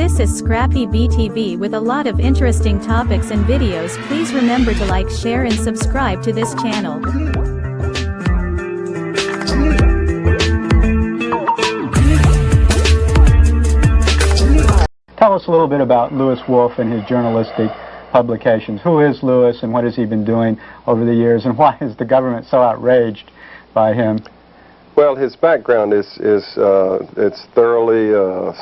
This is Scrappy BTV with a lot of interesting topics and videos. Please remember to like, share and subscribe to this channel. Tell us a little bit about Lewis Wolf and his journalistic publications. Who is Lewis and what has he been doing over the years, and why is the government so outraged by him? Well, his background is it's thoroughly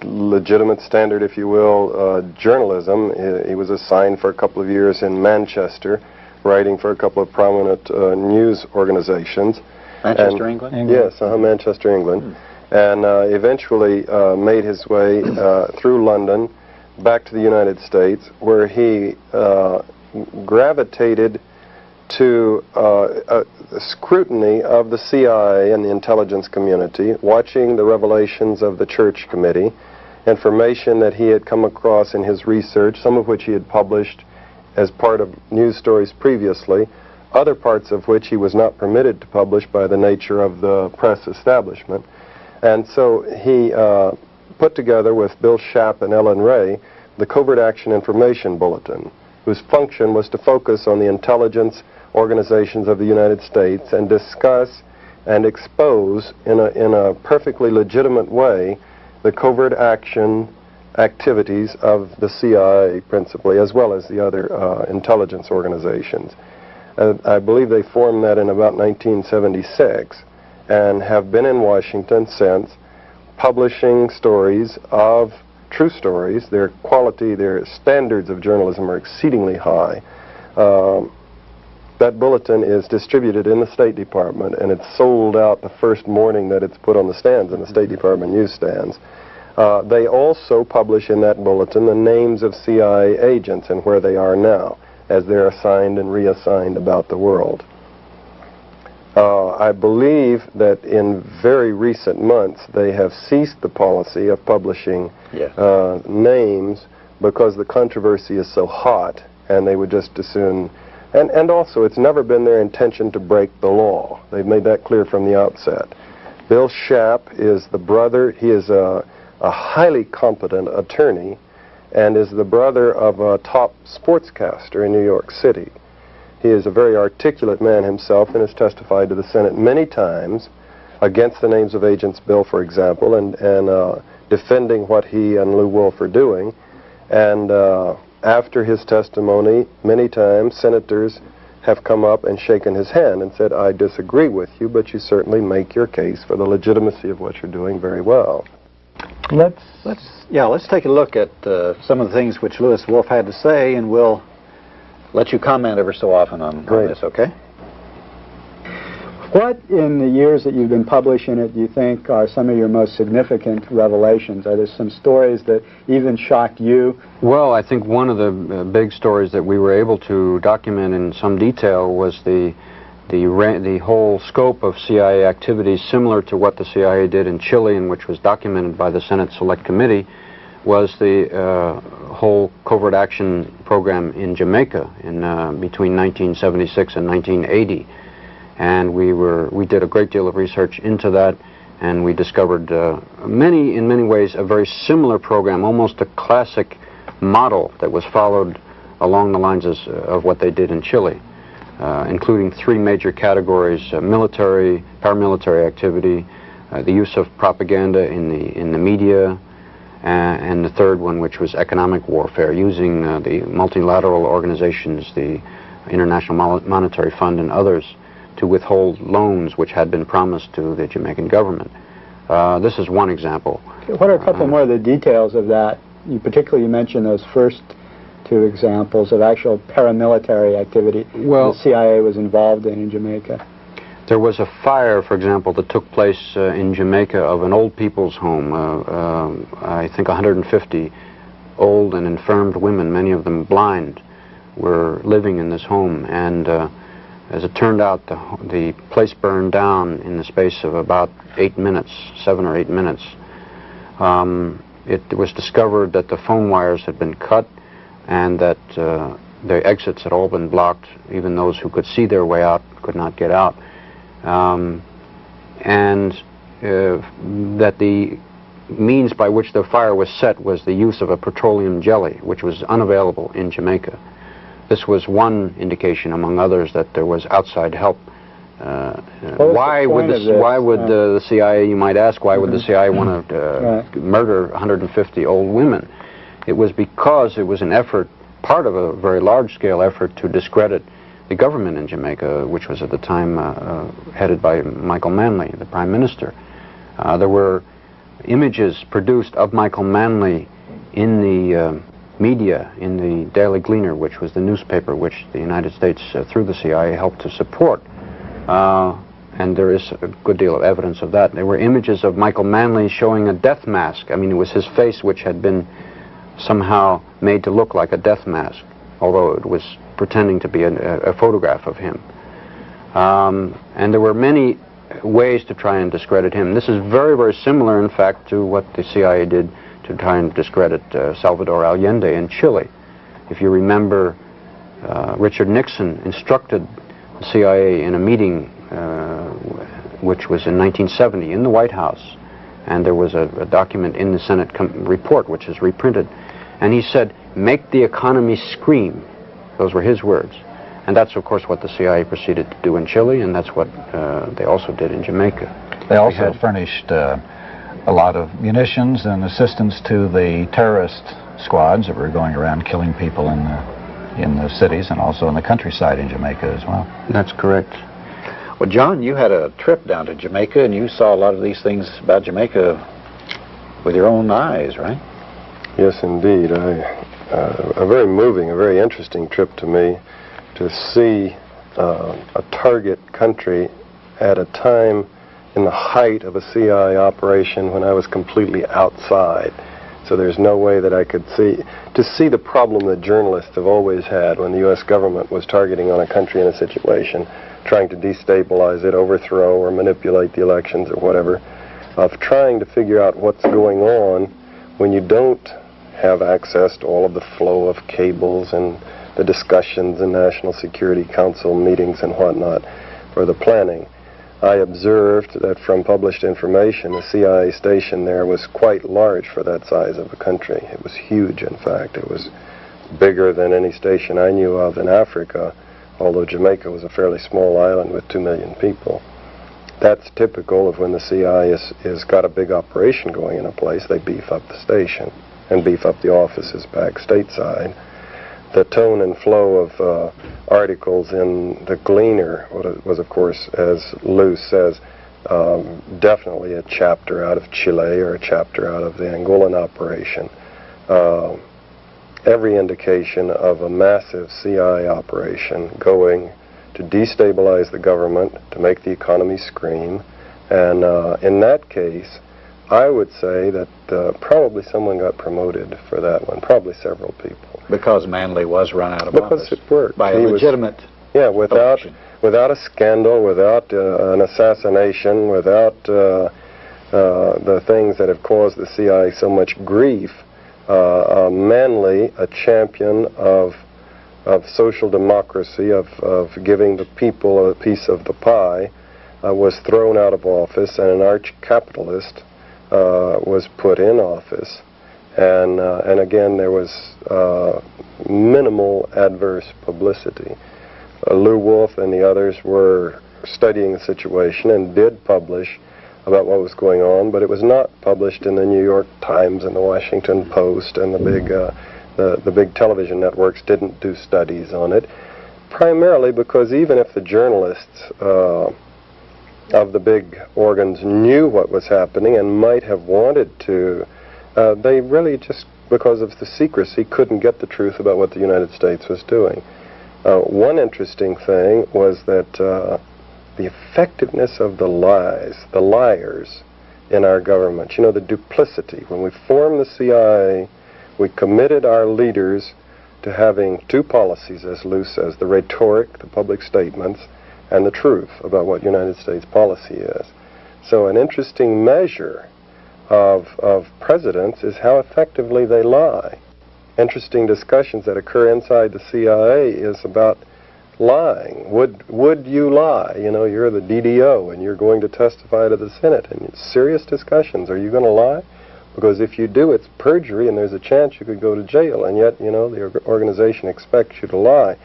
legitimate, standard, if you will, journalism. He was assigned for a couple of years in Manchester, writing for a couple of prominent news organizations. Manchester, England? Yes, Manchester, England. And eventually made his way through London back to the United States, where he gravitated to scrutiny of the CIA and the intelligence community, watching the revelations of the Church Committee, information that he had come across in his research, some of which he had published as part of news stories previously, other parts of which he was not permitted to publish by the nature of the press establishment. And so he put together with Bill Schaap and Ellen Ray the Covert Action Information Bulletin, whose function was to focus on the intelligence organizations of the United States and discuss and expose in a perfectly legitimate way the covert action activities of the CIA principally, as well as the other intelligence organizations. I believe they formed that in about 1976. And have been in Washington since, publishing stories of true stories. Their quality, their standards of journalism are exceedingly high. That bulletin is distributed in the State Department, and it's sold out the first morning that it's put on the stands in the State Department newsstands. They also publish in that bulletin the names of CIA agents and where they are now, as they're assigned and reassigned about the world. I believe that in very recent months they have ceased the policy of publishing names because the controversy is so hot, and they would just as soon. And also, it's never been their intention to break the law. They've made that clear from the outset. Bill Schaap is the brother. He is a highly competent attorney and is the brother of a top sportscaster in New York City. He is a very articulate man himself and has testified to the Senate many times against the names of Agents Bill, for example, and defending what he and Lew Wolf are doing. And after his testimony, many times senators have come up and shaken his hand and said, I disagree with you, but you certainly make your case for the legitimacy of what you're doing very well. Let's take a look at some of the things which Lewis Wolf had to say, and we'll let you comment ever so often on this, okay? What, in the years that you've been publishing it, do you think are some of your most significant revelations? Are there some stories that even shocked you? Well, I think one of the big stories that we were able to document in some detail was the whole scope of CIA activities, similar to what the CIA did in Chile, and which was documented by the Senate Select Committee, was the whole covert action program in Jamaica in between 1976 and 1980. And we did a great deal of research into that, and we discovered in many ways a very similar program, almost a classic model that was followed along the lines of what they did in Chile, including three major categories: military, paramilitary activity, the use of propaganda in the media, and the third one, which was economic warfare, using the multilateral organizations, the International Monetary Fund and others, to withhold loans which had been promised to the Jamaican government. This is one example. What are a couple more of the details of that? You mentioned those first two examples of actual paramilitary activity the CIA was involved in Jamaica. There was a fire, for example, that took place in Jamaica of an old people's home. I think 150 old and infirmed women, many of them blind, were living in this home. And as it turned out, the place burned down in the space of about 8 minutes, 7 or 8 minutes. It was discovered that the phone wires had been cut and that the exits had all been blocked. Even those who could see their way out could not get out. And that the means by which the fire was set was the use of a petroleum jelly, which was unavailable in Jamaica. This was one indication, among others, that there was outside help. Why would the CIA, you might ask, why would the CIA want to murder 150 old women? It was because it was an effort, part of a very large-scale effort to discredit the government in Jamaica, which was at the time headed by Michael Manley, the Prime Minister. There were images produced of Michael Manley in the media, in the Daily Gleaner, which was the newspaper which the United States, through the CIA, helped to support. And there is a good deal of evidence of that. There were images of Michael Manley showing a death mask. I mean, it was his face which had been somehow made to look like a death mask, although it was pretending to be a photograph of him. And there were many ways to try and discredit him. This is very, very similar, in fact, to what the CIA did to try and discredit Salvador Allende in Chile. If you remember, Richard Nixon instructed the CIA in a meeting which was in 1970 in the White House, and there was a document in the Senate report which is reprinted, and he said, "Make the economy scream." Those were his words. And that's, of course, what the CIA proceeded to do in Chile, and that's what they also did in Jamaica. They also furnished a lot of munitions and assistance to the terrorist squads that were going around killing people in the cities and also in the countryside in Jamaica as well. That's correct. Well, John, you had a trip down to Jamaica, and you saw a lot of these things about Jamaica with your own eyes, right? Yes, indeed. A very moving, a very interesting trip to me, to see a target country at a time in the height of a CIA operation when I was completely outside. So there's no way that I could see the problem that journalists have always had when the U.S. government was targeting on a country in a situation, trying to destabilize it, overthrow or manipulate the elections or whatever, of trying to figure out what's going on when you don't have access to all of the flow of cables and the discussions in National Security Council meetings and whatnot for the planning. I observed that from published information, the CIA station there was quite large for that size of a country. It was huge, in fact. It was bigger than any station I knew of in Africa, although Jamaica was a fairly small island with 2 million people. That's typical of when the CIA has got a big operation going in a place. They beef up the station and beef up the offices back stateside. The tone and flow of articles in the Gleaner was, of course, as Lou says, definitely a chapter out of Chile or a chapter out of the Angolan operation. Every indication of a massive CIA operation going to destabilize the government, to make the economy scream, and in that case, I would say that probably someone got promoted for that one, probably several people. Because Manley was run out of office. Because it worked. By a legitimate without a scandal, without an assassination, without the things that have caused the CIA so much grief, Manley, a champion of social democracy, of giving the people a piece of the pie, was thrown out of office, and an arch-capitalist was put in office. And again, there was minimal adverse publicity. Lew Wolf and the others were studying the situation and did publish about what was going on, but it was not published in the New York Times and the Washington Post, and the big television networks didn't do studies on it, primarily because even if the journalists of the big organs knew what was happening and might have wanted to, they really just, because of the secrecy, couldn't get the truth about what the United States was doing. One interesting thing was that the effectiveness of the liars in our government, you know, the duplicity. When we formed the CIA, we committed our leaders to having two policies, as Lou says, the rhetoric, the public statements, and the truth about what United States policy is. So an interesting measure of presidents is how effectively they lie. Interesting discussions that occur inside the CIA is about lying. Would you lie? You know, you're the DDO and you're going to testify to the Senate, and serious discussions. Are you going to lie? Because if you do, it's perjury, and there's a chance you could go to jail, and yet, you know, the organization expects you to lie.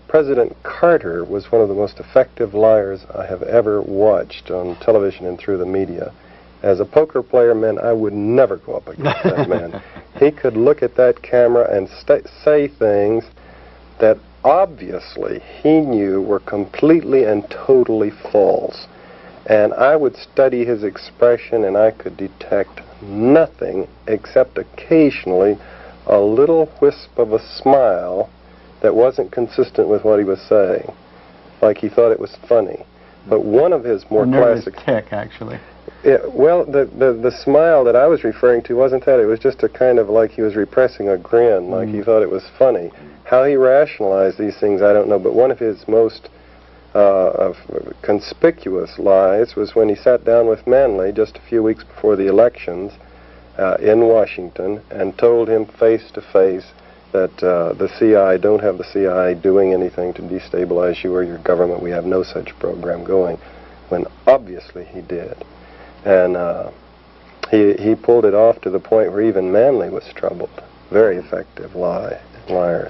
President Carter was one of the most effective liars I have ever watched on television and through the media. As a poker player, man, I would never go up against that man. He could look at that camera and say things that obviously he knew were completely and totally false. And I would study his expression, and I could detect nothing except occasionally a little wisp of a smile that wasn't consistent with what he was saying, like he thought it was funny. But one of his more classic tick, actually. Yeah, well, the smile that I was referring to wasn't that. It was just a kind of like he was repressing a grin, like he thought it was funny. How he rationalized these things, I don't know. But one of his most conspicuous lies was when he sat down with Manley just a few weeks before the elections in Washington and told him face to face that the CIA, don't have the CIA doing anything to destabilize you or your government. We have no such program going, when obviously he did. And he pulled it off to the point where even Manley was troubled. Very effective liar.